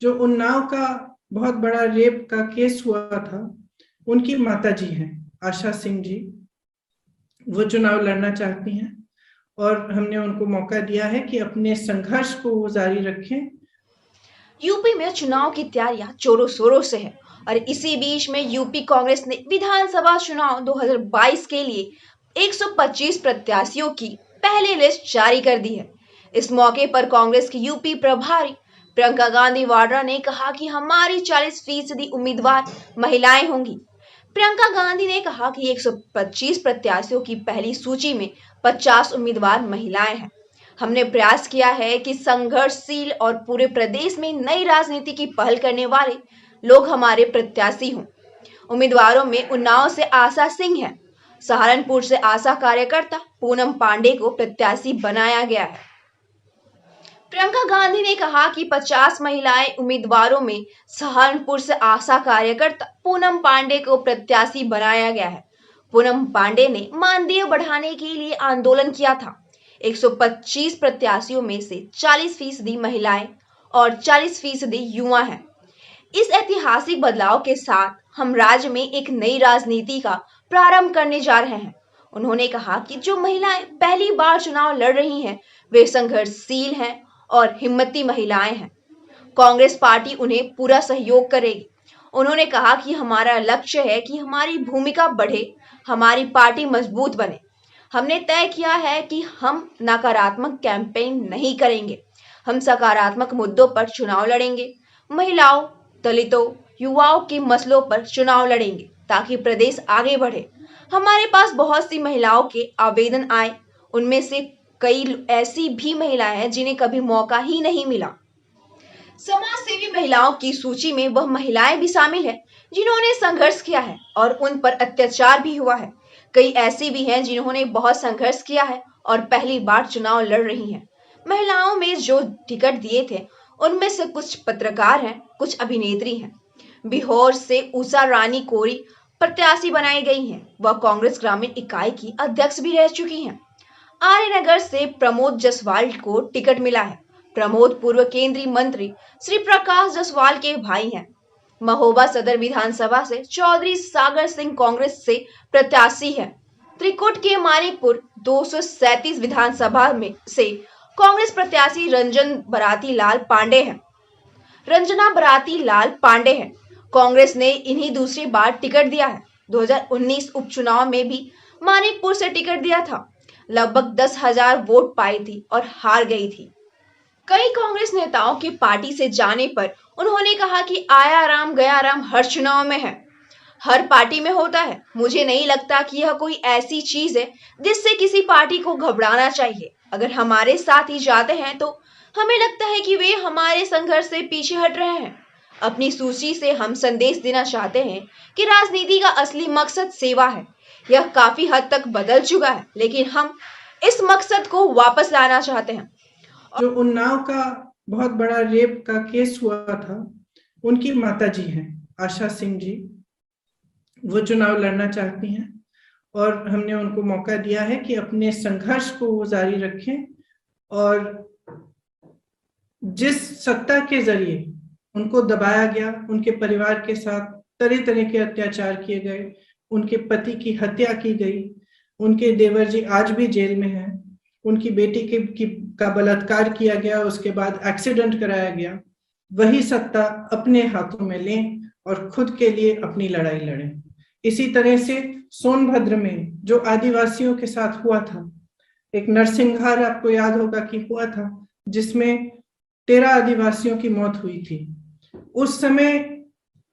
जो उन्नाव का बहुत बड़ा रेप का केस हुआ था, उनकी माताजी हैं आशा सिंह जी। वो चुनाव लड़ना चाहती हैं और हमने उनको मौका दिया है कि अपने संघर्ष को वो जारी रखें। यूपी में चुनाव की तैयारियां जोरों शोरों से है और इसी बीच में यूपी कांग्रेस ने विधानसभा चुनाव 2022 के लिए 125 प्रत्याशियों की पहली लिस्ट जारी कर दी है। इस मौके पर कांग्रेस की यूपी प्रभारी प्रियंका गांधी वाड्रा ने कहा कि हमारी 40% उम्मीदवार महिलाएं होंगी। प्रियंका गांधी ने कहा कि 125 प्रत्याशियों की पहली सूची में 50 उम्मीदवार महिलाएं हैं। हमने प्रयास किया है कि संघर्षशील और पूरे प्रदेश में नई राजनीति की पहल करने वाले लोग हमारे प्रत्याशी हों। उम्मीदवारों में उन्नाव से आशा सिंह है, सहारनपुर से आशा कार्यकर्ता पूनम पांडे को प्रत्याशी बनाया गया है। प्रियंका गांधी ने कहा कि 50 महिलाएं उम्मीदवारों में सहारनपुर से आशा कार्यकर्ता पूनम पांडे को प्रत्याशी बनाया गया है। पूनम पांडे ने मानदेय बढ़ाने के लिए आंदोलन किया था। 125 प्रत्याशियों में से 40% महिलाएं और 40% युवा हैं। इस ऐतिहासिक बदलाव के साथ हम राज्य में एक नई राजनीति का प्रारंभ करने जा रहे हैं। उन्होंने कहा कि जो महिलाएं पहली बार चुनाव लड़ रही हैं, वे संघर्षशील हैं और हिम्मती महिलाएं हैं। कांग्रेस पार्टी उन्हें पूरा सहयोग करेगी। उन्होंने कहा कि हमारा लक्ष्य है कि हमारी भूमिका बढ़े, हमारी पार्टी मजबूत बने। हमने तय किया है कि हम नकारात्मक कैंपेन नहीं करेंगे, हम सकारात्मक मुद्दों पर चुनाव लड़ेंगे। महिलाओं, दलितों, युवाओं के मसलों पर चुनाव लड़ेंगे ताकि प्रदेश आगे बढ़े। हमारे पास बहुत सी महिलाओं के आवेदन आए, उनमें से कई ऐसी भी महिलाएं हैं जिन्हें कभी मौका ही नहीं मिला। समाज सेवी महिलाओं की सूची में वह महिलाएं भी शामिल हैं जिन्होंने संघर्ष किया है और उन पर अत्याचार भी हुआ है। कई ऐसी भी हैं जिन्होंने बहुत संघर्ष किया है और पहली बार चुनाव लड़ रही हैं। महिलाओं में जो टिकट दिए थे उनमें से कुछ पत्रकार हैं, कुछ अभिनेत्री हैं। बिहार से उषा रानी कोरी प्रत्याशी बनाई गई हैं। वह कांग्रेस ग्रामीण इकाई की अध्यक्ष भी रह चुकी हैं। आर्यनगर से प्रमोद जायसवाल को टिकट मिला है। प्रमोद पूर्व केंद्रीय मंत्री श्री प्रकाश जायसवाल के भाई हैं। महोबा सदर विधानसभा से चौधरी सागर सिंह कांग्रेस से प्रत्याशी है। त्रिकुट के मानिकपुर 237 विधानसभा में से कांग्रेस प्रत्याशी रंजना बराती लाल पांडे हैं। कांग्रेस ने इन्हीं दूसरी बार टिकट दिया है। 2019 उपचुनाव में भी मानिकपुर से टिकट दिया था। लगभग 10,000 वोट पाई थी और हार गई थी। कई कांग्रेस नेताओं के पार्टी से जाने पर उन्होंने कहा कि आया राम गया राम हर चुनाव में है, हर पार्टी में होता है। मुझे नहीं लगता कि यह कोई ऐसी चीज है जिससे किसी पार्टी को घबराना चाहिए। अगर हमारे साथ ही जाते हैं तो हमें लगता है कि वे हमारे संघर्ष से पीछे हट रहे हैं। अपनी सूची से हम संदेश देना चाहते हैं कि राजनीति का असली मकसद सेवा है। यह काफी हद तक बदल चुका है, लेकिन हम इस मकसद को वापस लाना चाहते हैं। जो उन्नाव का बहुत बड़ा रेप का केस हुआ था, उनकी माताजी हैं आशा सिंह जी। वो चुनाव लड़ना चाहती हैं और हमने उनको मौका दिया है कि अपने संघर्ष को वो जारी रखें और जिस सत्ता के जरिए उनको दबाया गया, उनके परिवार के साथ तरह तरह के अत्याचार किए गए, उनके पति की हत्या की गई, उनके देवर जी आज भी जेल में हैं, उनकी बेटी का बलात्कार किया गया, उसके बाद एक्सीडेंट कराया गया, वही सत्ता अपने हाथों में लें और खुद के लिए अपनी लड़ाई लड़ें। इसी तरह से सोनभद्र में जो आदिवासियों के साथ हुआ था, एक नरसिंहार आपको याद होगा कि हुआ था, जिसमें 13 आदिवासियों की मौत हुई थी। उस समय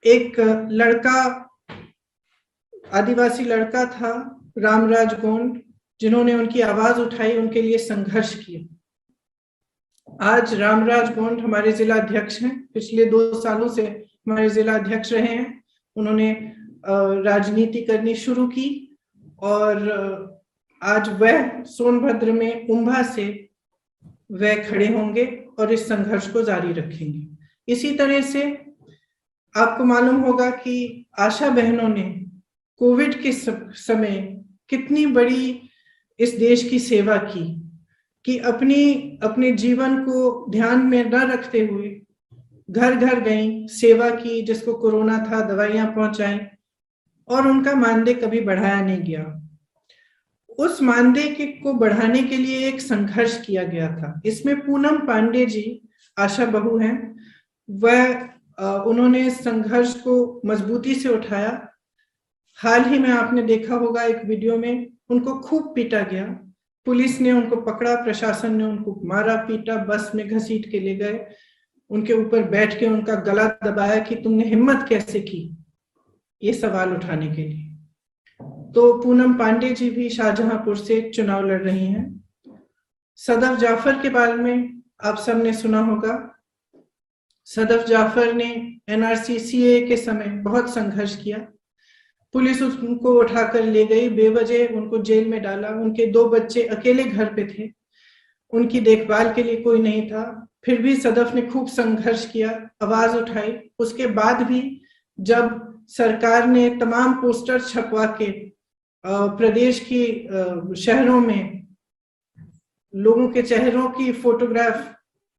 एक लड़का, आदिवासी लड़का था रामराज गोंड, जिन्होंने उनकी आवाज उठाई, उनके लिए संघर्ष किया। आज रामराज गोंड हमारे जिला अध्यक्ष हैं, पिछले 2 सालों से हमारे जिला अध्यक्ष रहे हैं। उन्होंने राजनीति करनी शुरू की और आज वह सोनभद्र में उम्भा से वह खड़े होंगे और इस संघर्ष को जारी रखेंगे। इसी तरह से आपको मालूम होगा कि आशा बहनों ने कोविड के समय कितनी बड़ी इस देश की सेवा की कि अपने जीवन को ध्यान में न रखते हुए घर घर गई, सेवा की, जिसको कोरोना था दवाइयां पहुंचाई, और उनका मानदेय कभी बढ़ाया नहीं गया। उस मानदेय को बढ़ाने के लिए एक संघर्ष किया गया था। इसमें पूनम पांडे जी, आशा बहू हैं, वह उन्होंने इस संघर्ष को मजबूती से उठाया। हाल ही में आपने देखा होगा एक वीडियो में उनको खूब पीटा गया, पुलिस ने उनको पकड़ा, प्रशासन ने उनको मारा पीटा, बस में घसीट के ले गए, उनके ऊपर बैठ के उनका गला दबाया कि तुमने हिम्मत कैसे की ये सवाल उठाने के लिए। तो पूनम पांडे जी भी शाहजहांपुर से चुनाव लड़ रही हैं। सदफ जाफर के बारे में आप सबने सुना होगा। सदफ जाफर ने एनआरसी सीए के समय बहुत संघर्ष किया, पुलिस उनको उठाकर ले गई, बेवजह उनको जेल में डाला। उनके 2 बच्चे अकेले घर पे थे, उनकी देखभाल के लिए कोई नहीं था, फिर भी सदफ ने खूब संघर्ष किया, आवाज उठाई। उसके बाद भी जब सरकार ने तमाम पोस्टर छपवा के प्रदेश की शहरों में लोगों के चेहरों की फोटोग्राफ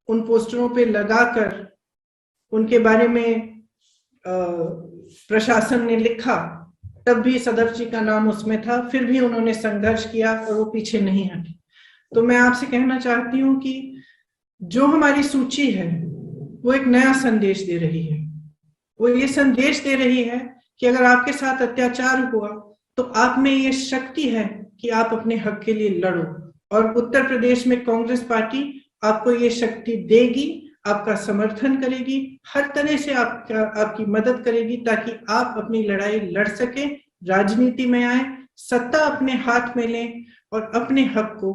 उन पोस्टरों पे लगाकर उनके बारे में प्रशासन ने लिखा, तब भी सदफ जी का नाम उसमें था, फिर भी उन्होंने संघर्ष किया और वो पीछे नहीं हटे। तो मैं आपसे कहना चाहती हूँ कि जो हमारी सूची है वो एक नया संदेश दे रही है। वो ये संदेश दे रही है कि अगर आपके साथ अत्याचार हुआ तो आप में ये शक्ति है कि आप अपने हक के लिए लड़ो, और उत्तर प्रदेश में कांग्रेस पार्टी आपको ये शक्ति देगी, आपका समर्थन करेगी, हर तरह से आपकी मदद करेगी ताकि आप अपनी लड़ाई लड़ सके, राजनीति में आए, सत्ता अपने हाथ में लें और अपने हक को